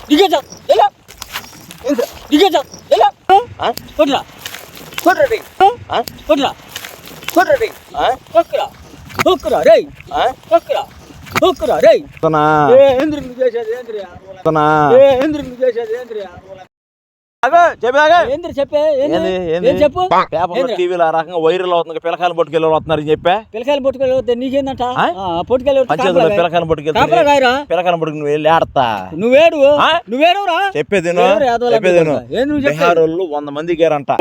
దిగేసా ఎలా దిగేసా ఎలా కొట్రా కొట్రా రే కొట్రా కొట్రా రే కొక్కరా కొక్కరా రే కొక్కరా కొక్కరా రే ఏంద్ర చేసేది ఏంద్ర చేసేది ఏంద్ర చెప్పే చెప్పు టీవీలో ఆ రకంగా వైరల్ అవుతుంది పిల్లకాయలు పట్టుకెళ్ళి వస్తున్నారు చెప్పా పిల్లకాయలు పట్టుకెళ్ళి నీకేందంట పట్టుకెళ్ళి పిల్లకాయలు పట్టుకెళ్ళి పిల్లకాయలు పట్టుకుని నువ్వు వెళ్ళి ఆడతా నువ్వేడురా చెప్పేది బీహార్ వాళ్ళు 100 మంది దిగారంట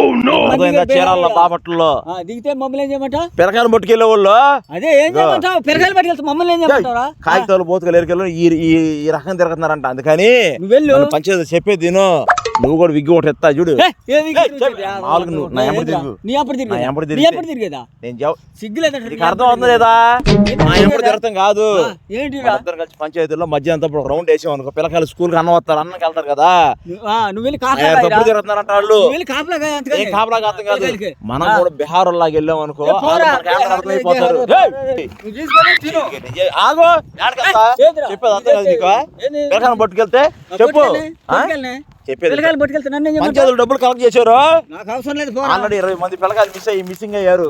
చీరాల్లో బాపట్లలో దిగితే మమ్మల్ని ఏం చేయమంట పిల్లకాయలు పట్టుకెళ్ళే వాళ్ళు అదే ఏం చేయమంటావు పిల్లకాయలు పట్టుకెళ్తే మమ్మల్ని ఏం చేయమంటారా కాగితాలు బోతుకలు ఎరికెళ్ళు ఈ రకంగా తిరుగుతున్నారంట అందుకని నువ్వు పంచేది చెప్పేది నువ్వు కూడా విగ్గి ఒకటి ఎత్తా చూడు అర్థం అవుతుంది లేదా నా ఎప్పుడు తిరగతం కాదు ఇద్దరు కలిసి పంచాయతీలో మధ్యాహ్నం ఒక రౌండ్ వేసాం అనుకో పిల్లకాయలు స్కూల్ కి అన్నం వస్తారు అన్నం వెళ్తారు కదా ఎప్పుడు తిరుగుతున్నారంట వాళ్ళు ఏం కాపలా అర్థం కాదు మనం కూడా బీహార్ లాగా వెళ్ళాం అనుకో అర్థమైపోతారు ఆగో చెప్పేది అర్థం కాదు నీకు పిల్లకాయలు పట్టుకెళ్తే చెప్పు పంచాయతీలు డబ్బులు కలెక్ట్ చేశారు ఆల్రెడీ 20 మంది పిల్లకాయలు మిస్సింగ్ అయ్యారు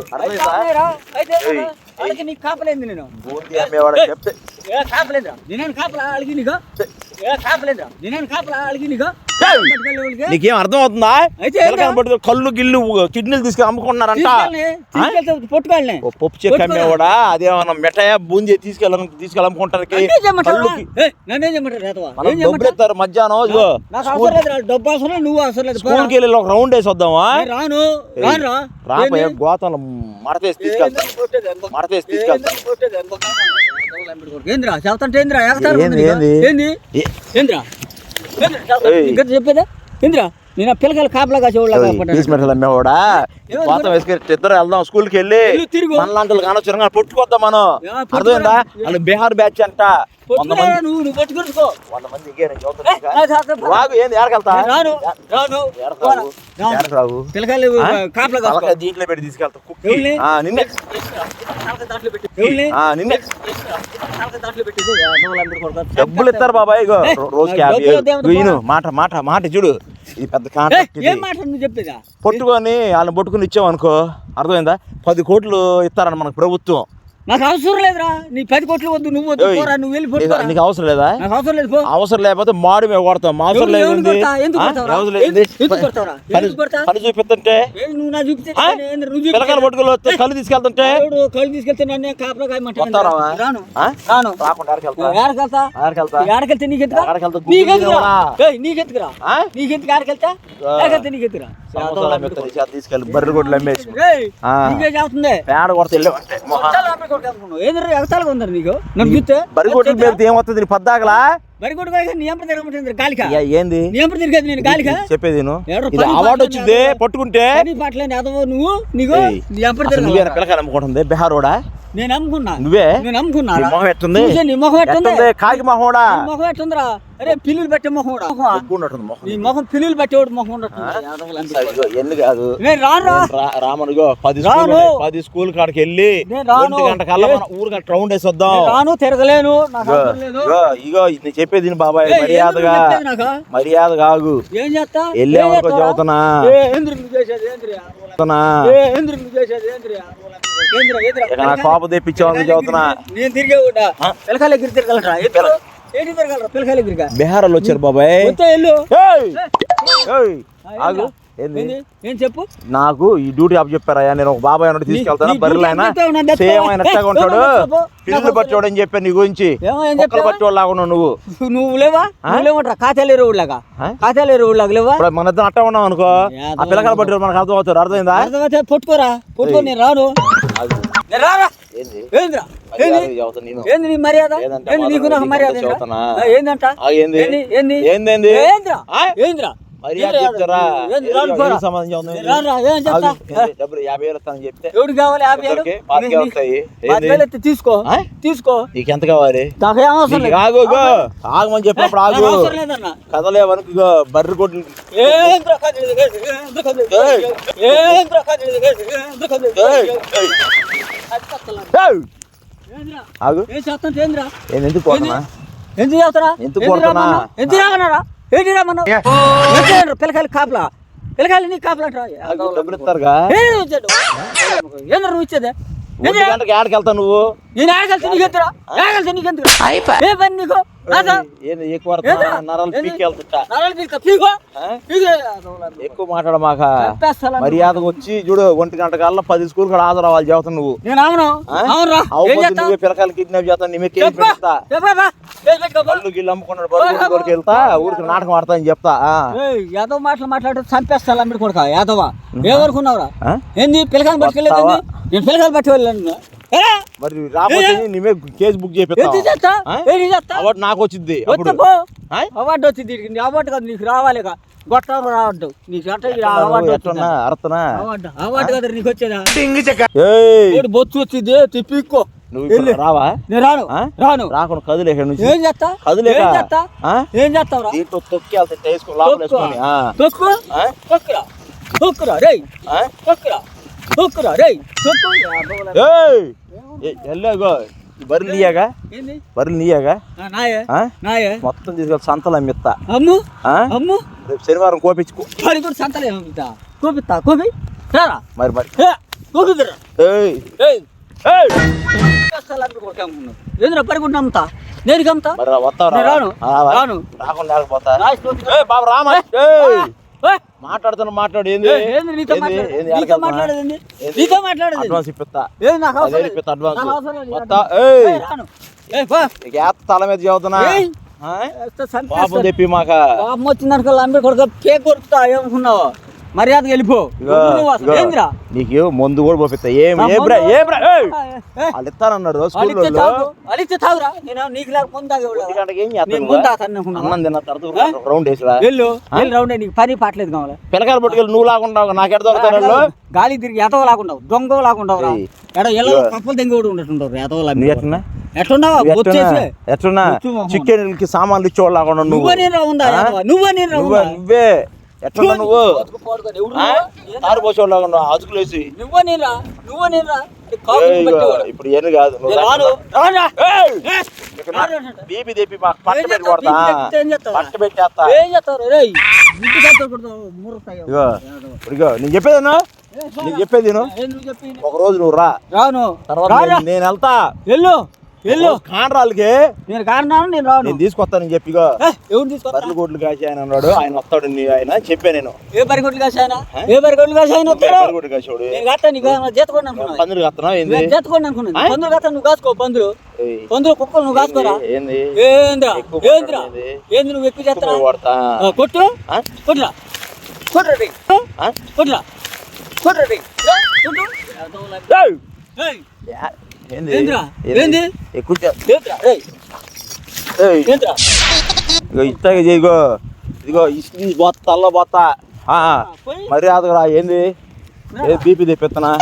నీకేం అర్థం అవుతుందా కళ్ళు గిల్లు కిడ్నీలు తీసుకుని అమ్ముకుంటున్నారంట పప్పు చెక్క అమ్మేవాడా అదేమన్నా మిఠాయి బూందీ తీసుకెళ్ళమ్ముకుంటానికి డబ్బులు ఎత్తారు మధ్యాహ్నం స్కూల్కి వెళ్ళి ఒక రౌండ్ వేసి వద్దామా రాపోయే గోతంలో మడతేసి తీసుకెళ్తా చెప్పేదా ఏంద్రా నేను పిల్లకాయలు కాపలా కాసేవాళ్ళ అమ్మేవాడా గోతం వేసుకొని ఇద్దరు వెళ్దాం స్కూల్కి వెళ్ళి మనలాంటి కానొచ్చు పొట్టుకొద్దాం మనం అర్థమైందా వాళ్ళు బీహార్ బ్యాచ్ అంట 100 మంది దీంట్లో పెట్టి తీసుకెళ్తా డబ్బులు ఇస్తారు బాబాయ్ రోజుకి మాట చూడు ఇది పెద్ద చెప్పేదా పట్టుకొని వాళ్ళని పట్టుకుని ఇచ్చామనుకో అర్థమైందా 10 కోట్లు ఇస్తారన్న మనకు ప్రభుత్వం నాకు అవసరం లేదురా నీ 10 కోట్లు వద్దు నువ్వు వద్దు పోరా నువ్వు వెళ్ళి పట్టుకోరా నీకు అవసరం లేదా నాకు అవసరం లేదు అవసరం లేకపోతే మాడు మేము కొడతాం అవసరం లేదు పని చూపిస్తుంటే పిల్లకాయలు పట్టుకుని కళ్ళు తీసుకెళ్తుంటే నన్ను కాపలా కాయమంటే నీకెందుకురా తీసుకెళ్ళి బర్రె కొట్లు అమ్మేసి పేడ కొడితే ఎగతాలుగా ఉందా నీకు నన్ను చూస్తే బర్రె కొట్లు పెడితే ఏమవుతుంది పద్దాకలా బరిగొట్టు నీ ఎంపటి తిరగమంటుంది గాలిక ఏంది నీ ఎంపటి తిరిగేది నేను గాలిక చెప్పేది అవార్డు వచ్చింది పట్టుకుంటే పట్లేని అదవో నువ్వు నీకు నీ ఎంపటి పిల్లకాయలు అమ్ముకుంటుంది బీహార్ కూడా నేను అమ్ముకున్నా నువ్వే నేను అమ్ముకున్నా మొహం ఎట్టుంది నీ మొహం ఎట్టుంది కాకి మొహం మొహం ఎట్టుందిరా అరే పిల్లులు పెట్టే మొహం నీ మొహం పిల్లులు పెట్టేవాడు మొహం ఎన్ని కాదు రామనుగో 10 స్కూల్ కాడికి వెళ్ళి గంట కల్లా ఊరు రౌండ్ వేసి వద్దాం రాను తిరగలేను ఇగో చెప్పేది బాబాయ్ మర్యాద కాదు ఏం చేస్తా వెళ్ళేమనుకో చదువుతున్నా పాప తెప్పించామని చదువుతున్నా నేను తిరిగే పిల్లకాయలు ఎగిరి తిరగలరా పిల్లకాయలు ఎగిరిగా బీహార్ వాళ్ళు వచ్చారు బాబాయ్ ఆగు ఏం చెప్పు నాకు ఈ డ్యూటీ అప్ చెప్పారయ్యా నేను ఒక బాబాయ్ అన్నట్టు తీసుకెళ్తాను బర్రెలు ఆయన సేమ్ ఆయన ఎట్టగా ఉంటాడు పిల్లలు పట్టోడు అని చెప్పాను నీ గురించి పట్టోడు లాగా నువ్వు లేవా లేవట్రా ఖాతాలు ఊళ్ళగా లేవా మన ఇద్దరు అట్ట ఉన్నాం అనుకో ఆ పిల్లకాయలు పట్టి మనకు అర్థం అవుతారు అర్థమైందా పట్టుకోరా నేను రాను ఏంది నీ మర్యాద నీకు నాకు మర్యాద ఏందంట ఏంద్రా మర్యాద చెప్తారా తీసుకో నీకు ఎంత కావాలి ఆగమని చెప్పినప్పుడు ఆగు కదలేవనుకో బర్రె కొట్టు ఆగు ఎందుకు ఎందుకు చేస్తారా ఎందుకు కొడుతున్నా? ఎందుకు రామన్నారా ఏంటి రామన్నావు పిల్లకాయలు కాపలా పిల్లకాయలు నీ కాపలా డబ్బులు ఇస్తారుగా ఏంద్ర నువ్వు ఇచ్చేదే ఒంటి గంటకి ఏడకి వెళ్తావు నువ్వు? నేను ఆడగలిసి నీకెందురా ఆడగలిసి నీకెందుకు ఏ పని నీకు ఏంది ఎక్కువ పడుతున్నా? నరాలు పీకి వెళ్తుంటా. ఎక్కువ మాట్లాడమాక మర్యాదకు వచ్చి చూడు 1 గంట కల్లా 10 స్కూల్ కూడా హాజరు అవ్వాలి చెబుతావు నువ్వు. నువ్వే పిల్లకాయలు కిడ్నాప్ చేస్తాను నీ మీద కేసు పెడతా. కళ్ళు గిల్లు అమ్ముకున్నాడు బరువుకి వెళ్తా ఊరికి నాటకం ఆడతా అని చెప్తా. యాదవ్ మాటలు మాట్లాడితే చంపేస్తా అమ్మిడి కొడుక యాదవా ఏమనుకున్నావురా ఏంది పిల్లకాయలు పట్టుకెళ్ళేది నేను పిల్లకాయలు పట్టుకెళ్ళాను మరి రాబోతే నీవే కేసు బుక్ చేపిస్తా. నాకు వచ్చింది అవార్డు వచ్చింది అవార్డు కాదు నీకు రావాలి గొట్టం రావద్దు నీకు అవార్డు కదా నీకు వచ్చేదా బొచ్చు వచ్చింది తిప్పిక్కో రావా? నేను రాను రాను రాకుండా కదిలేక ఏం చేస్తా కదిలేక ఏం చేస్తావురా తొక్కి వెళ్తే తొక్కు తొక్కురా తొక్కురా రే తొక్కురా తొక్కురా రే ఎల్లాగో బర్రెలు నీయాగా బర్రెలు నీయాగా మొత్తం తీసుకెళ్ళి సంతలు అమ్మిస్తా. అమ్ము అమ్ము రేపు శనివారం కోపించుకో కూడా సంతలు అమ్ముతా కోపిస్తా కోపి రారా మరి మరి కోపిద్దరా ఏంద్ర పరిగుంటు అమ్ముతా నేను అమ్ముతా రాను రాను రాకుండా బాబు రామా మాట్లాడుతున్నా మాట్లాడు ఏంది నీతో మాట్లాడేది నీతో మాట్లాడేది అడ్వాన్స్ ఇప్పిస్తా తల మీద చదువుతున్నా పాపం చెప్పి మాక పాపం వచ్చిందనుకో అంబే కొడుకు కేక్ కొరుకుతా ఏమనుకున్నావు మర్యాదగా వెళ్ళిపో నీకు ముందు కూడా పోపిస్తా వాళ్ళు ఇస్తానన్నారు అలిస్తే తాగురా నీకు అన్నం తిన్న తర్వాత రౌండ్ వేసి రౌండ్ నీకు పని పాటలేదు కావాలి పిల్లకాయలు పట్టుకెళ్ళి నువ్వు లాగుంటావు నాకు ఎడ దొరుకుతారు గాలి తిరిగి ఎటవ లాగుండవు దొంగ లాగుండవు ఎడ ఎలా కప్పలు దెంగ కూడా ఉండేటుంటారు ఎటవ ఎట్లా ఎట్లున్నావా ఎట్లున్నా చికెన్ కి సామాన్లు ఇచ్చేవాళ్ళు లాకుండా నువ్వే ఎట్లా నువ్వు తారు పోసేవాళ్ళు అదుకులేసి ఇప్పుడు ఏమి కాదు బీపీ తెప్పి మాకు పట్ట పెట్టి కొడతా పట్ట పెట్టేస్తా. ఇగో నేను చెప్పేదన్నా నీకు చెప్పేది ఒక రోజు నువ్వు రా తర్వాత నేను వెళ్తా కాండ్రాలకి నేను కారణాలు నేను రాను నేను తీసుకొస్తానని చెప్పిగా బర్రెలు గొడ్లు కాసి ఆయన అన్నాడు ఆయన వస్తాడు ఆయన చెప్పా నేను ఏ బరిగొడ్లు కాసి ఆయన ఏ బరిగొడ్లు కాసి ఆయన బర్రెగొడ్లు కాసాడు పందులు కత్తనా ఏంది చేతుకోండి అనుకున్నాను పందులు కత్తా నువ్వు కాసుకో పందులు కుక్కలు నువ్వు కాసుకోరా ఏంది ఏంద్రా ఏంది నువ్వు ఎక్కువ చేస్తా కొట్టు కొట్టురా కొట్టురా కొట్టురా కొట్టురా ఇస్తాగా చేయగో ఇదిగో పోతా తల్ల పోతా మర్యాదగా రా ఏంది బీపీ తెప్పిస్తున్నా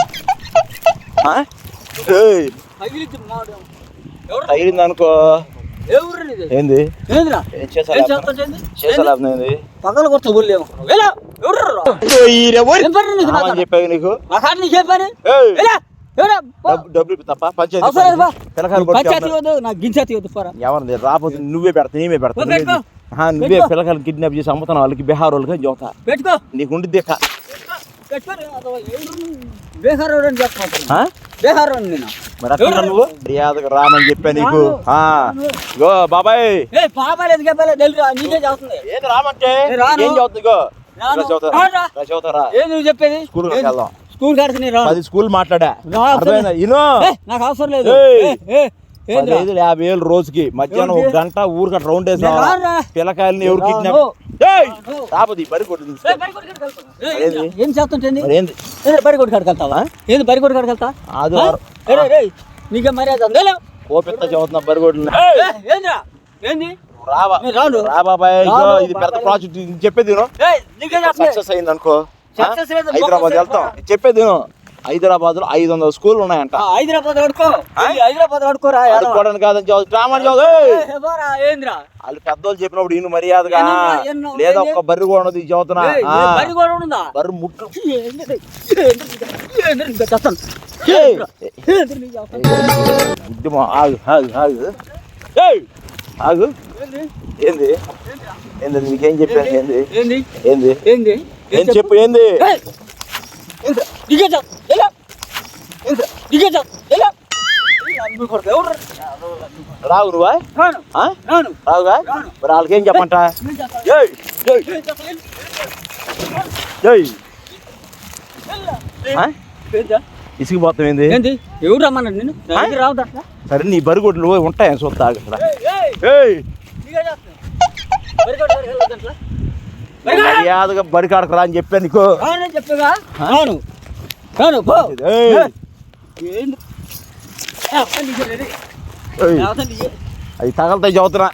తగిలింది అనుకో ఏంది చేసాలేంది పగలు కొత్త చెప్పావు నీకు డబ్బులు తప్ప ఎవరిది రాకపోతే నువ్వే పెడతా నేమే పెడతా నువ్వే పిల్లకాయలు కిడ్నాప్ చేసి అమ్ముతున్న వాళ్ళకి బీహార్ వాళ్ళకి జోతా నీకు ఉండి దిక్క మరి అక్కడ నువ్వు మర్యాదకు రామని చెప్పా నీకు గో బాబాయ్ ఏది రామంటే ఏం చదువుతుంది గో చదువుతారా చెప్పేది స్కూల్ వెళ్దాం స్కూల్ కాడికి 10 స్కూల్ మాట్లాడా నాకు అవసరం లేదు 50,000 రోజుకి మధ్యాహ్నం 1 గంట ఊరికి రౌండ్ వేసి పిల్లకాయలని ఎవరు కిడ్నాప్ రాబోది బరిగొడ్డు ఏం చేస్తుంటండి బరిగొడ్డు కాడికెళ్తావా ఏంది బరిగొడ్డు కాడికెళ్తా నీకే మర్యాద కోపిత్త చదువుతున్నా బరిగొడ్లు ఏంది రా బాబాయ్ ఇది పెద్ద ప్రాజెక్ట్ చెప్పేది సక్సెస్ అయింది అనుకో హైదరాబాద్ వెళ్తాం చెప్పేది హైదరాబాద్ లో 500 స్కూల్ ఉన్నాయంట హైదరాబాద్ ఆడుకోవడానికి కాదని వాళ్ళు పెద్దోళ్ళు చెప్పినప్పుడు ఈయన మర్యాదగా లేదా ఒక్క బర్రె కూడా ఉన్నది చదువుతున్నా బర్రె ముట్టు ఆగు. ఏంది ఏంది ఏంది నీకేం చెప్పాను? ఏంది ఏంది ఏంది ఏంది ఏం చెప్పు? ఏంది దిగేద్దాం ఎలా దిగేద్దాం ఎలా ఎవరు రావు నువ్వా? రాను ఆ? రాను రావుగా? రాను. మరి వాళ్ళకేం చెప్పంట? నేను చేస్తాను. ఏయ్, ఏయ్, నేను చేస్తాను. ఏయ్. ఆ? ఏంటా? ఇసిగిపోతాం ఏంది? ఏంది ఎవరు రమ్మన్నాడు నేను రావద్దు అట్లా సరే నీ బరిగొడ్లు ఉంటాయని చూస్తా అక్కడ. ఏయ్ ఏయ్, దిగే చేస్తాను. బరిగొడ్డు వరకు వెళ్ళొద్దు అట్లా. మర్యాదగా బరికాడకు రా అని చెప్పాను నీకు. రాను చెప్పగా రాను రాను పో ఏయ్, ఏంది దిగే ఏయ్, దిగే అది తగలుతాయి చదువుతున్నా.